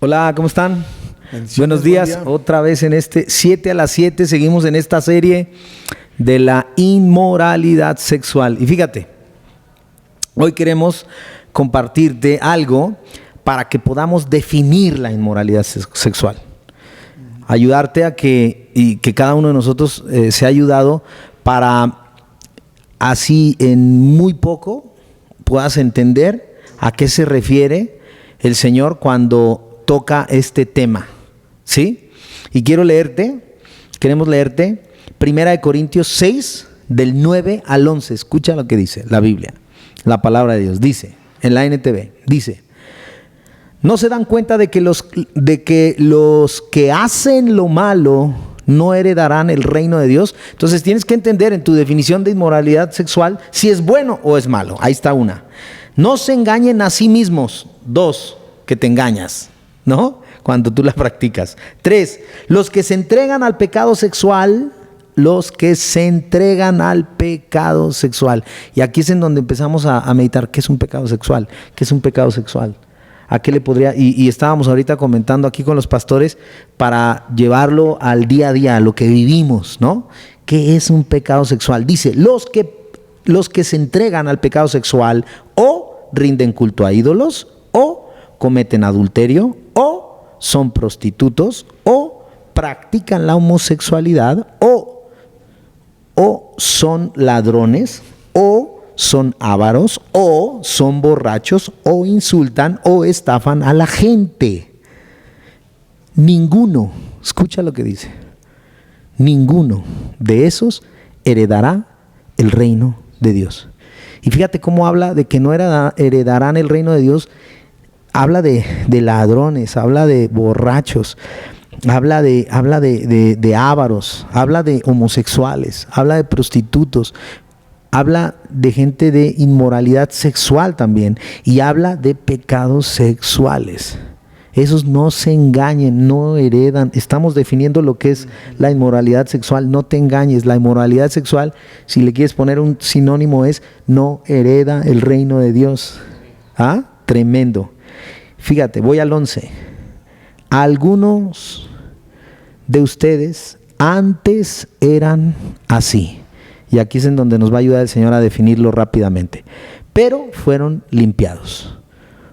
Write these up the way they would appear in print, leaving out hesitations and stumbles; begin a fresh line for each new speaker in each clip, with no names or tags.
Hola, ¿cómo están? Buenos
Buen
días,
día.
otra vez en este 7 a las 7, seguimos en esta serie de la inmoralidad sexual. Y fíjate, hoy queremos compartirte algo para que podamos definir la inmoralidad sexual. Ayudarte a que cada uno de nosotros sea ayudado para así en muy poco puedas entender a qué se refiere el Señor cuando toca este tema, ¿sí? Y queremos leerte 1 Corintios 6, del 9 al 11. Escucha lo que dice la Biblia, la palabra de Dios. Dice, en la NTV, dice: ¿no se dan cuenta de que los que hacen lo malo no heredarán el reino de Dios? Entonces tienes que entender en tu definición de inmoralidad sexual si es bueno o es malo. Ahí está una. No se engañen a sí mismos. 2, que te engañas, ¿no? Cuando tú la practicas. 3, los que se entregan al pecado sexual. Y aquí es en donde empezamos a meditar. ¿Qué es un pecado sexual? ¿Qué es un pecado sexual? ¿A qué le podría? Y estábamos ahorita comentando aquí con los pastores para llevarlo al día a día, a lo que vivimos, ¿no? ¿Qué es un pecado sexual? Dice, los que se entregan al pecado sexual o rinden culto a ídolos o cometen adulterio o son prostitutos o practican la homosexualidad o son ladrones o son ávaros o son borrachos o insultan o estafan a la gente. Ninguno, escucha lo que dice, ninguno de esos heredará el reino de Dios. Y fíjate cómo habla de que no heredarán el reino de Dios. Habla de ladrones, habla de borrachos, habla de ávaros, habla de homosexuales, habla de prostitutos, habla de gente de inmoralidad sexual también, y habla de pecados sexuales. Esos no se engañen, no heredan. Estamos definiendo lo que es la inmoralidad sexual. No te engañes. La inmoralidad sexual, si le quieres poner un sinónimo, es no hereda el reino de Dios. ¿Ah? Tremendo. Fíjate, voy al 11. Algunos de ustedes antes eran así. Y aquí es en donde nos va a ayudar el Señor a definirlo rápidamente. Pero fueron limpiados.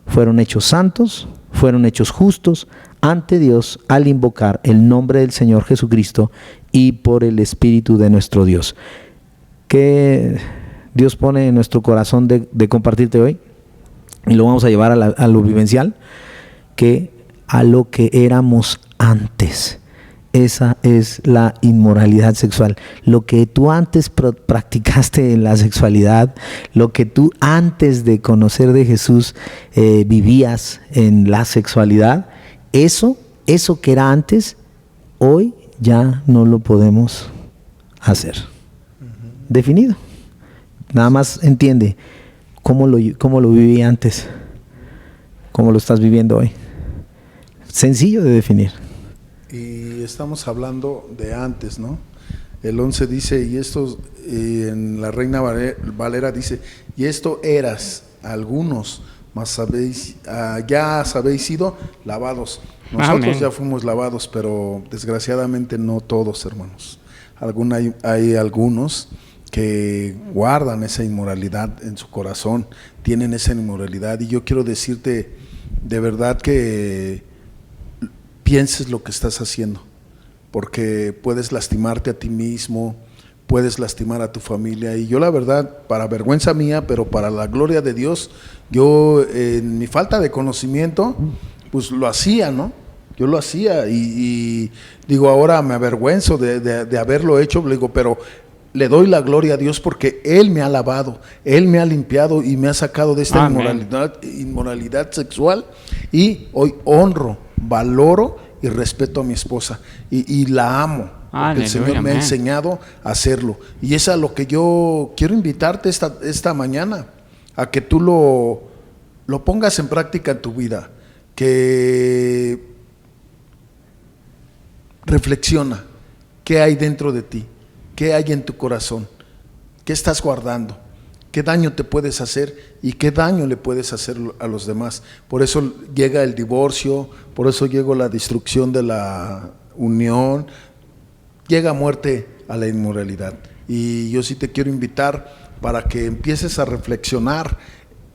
Fueron hechos santos, fueron hechos justos ante Dios al invocar el nombre del Señor Jesucristo y por el Espíritu de nuestro Dios. ¿Qué Dios pone en nuestro corazón de compartirte hoy? Y lo vamos a llevar a lo vivencial, que a lo que éramos antes. Esa es la inmoralidad sexual. Lo que tú antes practicaste en la sexualidad, lo que tú antes de conocer de Jesús vivías en la sexualidad, eso que era antes, hoy ya no lo podemos hacer. Definido. Nada más entiende cómo lo viví antes, cómo lo estás viviendo hoy. Sencillo de definir.
Y estamos hablando de antes, ¿no? El 11 dice, y en la Reina Valera dice, y esto eras algunos, mas ya habéis sido lavados. Nosotros
Amén.
ya fuimos lavados, pero desgraciadamente no todos, hermanos. Hay algunos que guardan esa inmoralidad en su corazón, tienen esa inmoralidad, y yo quiero decirte de verdad que pienses lo que estás haciendo, porque puedes lastimarte a ti mismo, puedes lastimar a tu familia. Y yo, la verdad, para vergüenza mía, pero para la gloria de Dios, yo en mi falta de conocimiento, pues lo hacía, ¿no? Yo lo hacía y digo, ahora me avergüenzo de haberlo hecho, digo, pero le doy la gloria a Dios porque Él me ha lavado, Él me ha limpiado y me ha sacado de esta inmoralidad sexual, y hoy honro, valoro y respeto a mi esposa y la amo, porque el Señor me ha enseñado a hacerlo. Y es a lo que yo quiero invitarte esta mañana, a que tú lo pongas en práctica en tu vida, que reflexiona qué hay dentro de ti, qué hay en tu corazón, qué estás guardando, qué daño te puedes hacer y qué daño le puedes hacer a los demás. Por eso llega el divorcio, por eso llega la destrucción de la unión, llega muerte a la inmoralidad. Y yo sí te quiero invitar para que empieces a reflexionar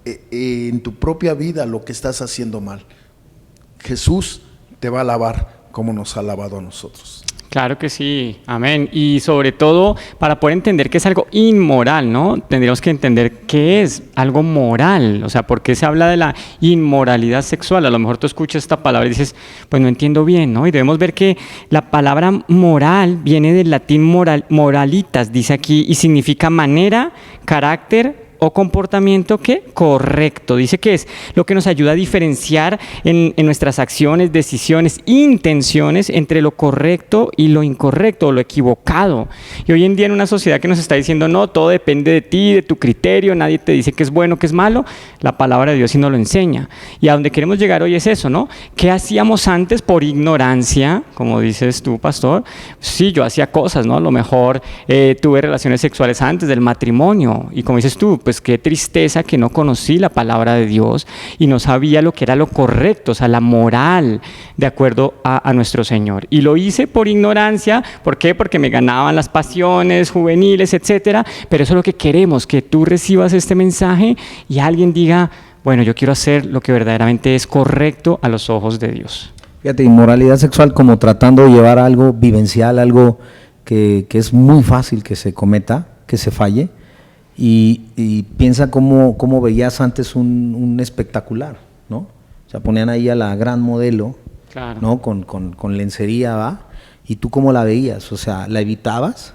en tu propia vida lo que estás haciendo mal. Jesús te va a lavar como nos ha lavado a nosotros.
Claro que sí, amén. Y sobre todo, para poder entender que es algo inmoral, ¿no? Tendríamos que entender qué es algo moral. O sea, ¿por qué se habla de la inmoralidad sexual? A lo mejor tú escuchas esta palabra y dices, pues no entiendo bien, ¿no? Y debemos ver que la palabra moral viene del latín moralitas, dice aquí, y significa manera, carácter o comportamiento que correcto. Dice que es lo que nos ayuda a diferenciar en nuestras acciones, decisiones, intenciones entre lo correcto y lo incorrecto o lo equivocado. Y hoy en día en una sociedad que nos está diciendo no, todo depende de ti, de tu criterio, nadie te dice qué es bueno, qué es malo, la palabra de Dios sí nos lo enseña. Y a donde queremos llegar hoy es eso, ¿no? ¿Qué hacíamos antes por ignorancia? Como dices tú, pastor. Sí, yo hacía cosas, ¿no? A lo mejor tuve relaciones sexuales antes del matrimonio. Y como dices tú, pues qué tristeza que no conocí la palabra de Dios y no sabía lo que era lo correcto, o sea, la moral de acuerdo a nuestro Señor. Y lo hice por ignorancia. ¿Por qué? Porque me ganaban las pasiones juveniles, etcétera. Pero eso es lo que queremos, que tú recibas este mensaje y alguien diga, bueno, yo quiero hacer lo que verdaderamente es correcto a los ojos de Dios.
Fíjate, inmoralidad sexual como tratando de llevar algo vivencial, algo que es muy fácil que se cometa, que se falle. Y piensa cómo veías antes un espectacular, ¿no? O sea, ponían ahí a la gran modelo, claro, ¿no? Con lencería, ¿va? Y tú cómo la veías, o sea, ¿la evitabas?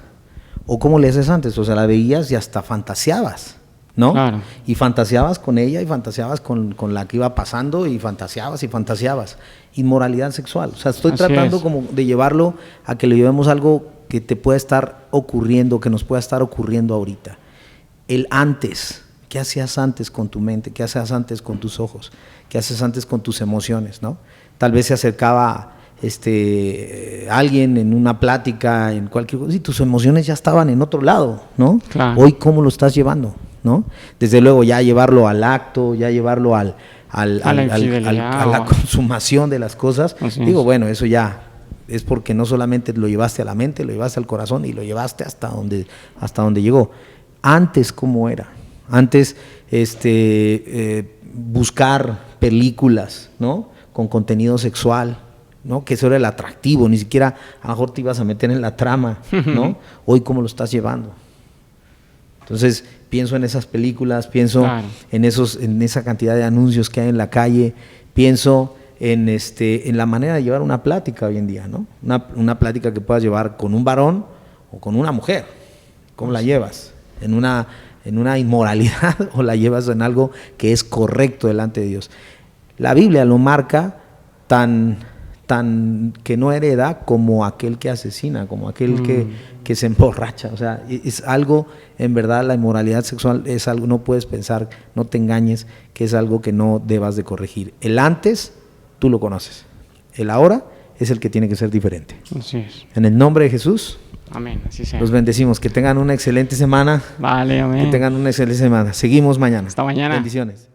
¿O cómo le haces antes? O sea, la veías y hasta fantaseabas, ¿no? Claro. Y fantaseabas con ella y fantaseabas con la que iba pasando y fantaseabas y fantaseabas. Inmoralidad sexual. O sea, estoy tratando como de llevarlo a que le llevemos algo que te pueda estar ocurriendo, que nos pueda estar ocurriendo ahorita. El antes, ¿qué hacías antes con tu mente? ¿Qué hacías antes con tus ojos? ¿Qué haces antes con tus emociones? ¿No? Tal vez se acercaba alguien en una plática, en cualquier cosa, y tus emociones ya estaban en otro lado, ¿no? Claro. Hoy, ¿cómo lo estás llevando? ¿No? Desde luego, ya llevarlo al acto, ya llevarlo a la consumación de las cosas. Digo, bueno, eso ya es porque no solamente lo llevaste a la mente, lo llevaste al corazón y lo llevaste hasta donde llegó. Antes, ¿cómo era? Antes, buscar películas, ¿no? Con contenido sexual, ¿no? Que eso era el atractivo, ni siquiera a lo mejor te ibas a meter en la trama, ¿no? Hoy, ¿cómo lo estás llevando? Entonces, pienso en esas películas, pienso claro, en esa cantidad de anuncios que hay en la calle, pienso en la manera de llevar una plática hoy en día, ¿no? Una plática que puedas llevar con un varón o con una mujer. ¿Cómo la llevas? ¿En una inmoralidad o la llevas en algo que es correcto delante de Dios? La Biblia lo marca tan que no hereda como aquel que asesina, como aquel que se emborracha. O sea, es algo, en verdad, la inmoralidad sexual es algo, no puedes pensar, no te engañes, que es algo que no debas de corregir. El antes, tú lo conoces. El ahora es el que tiene que ser diferente. Así es. En el nombre de Jesús.
Amén, así sea.
Los bendecimos, que tengan una excelente semana.
Vale, amén.
Que tengan una excelente semana. Seguimos mañana.
Hasta mañana.
Bendiciones.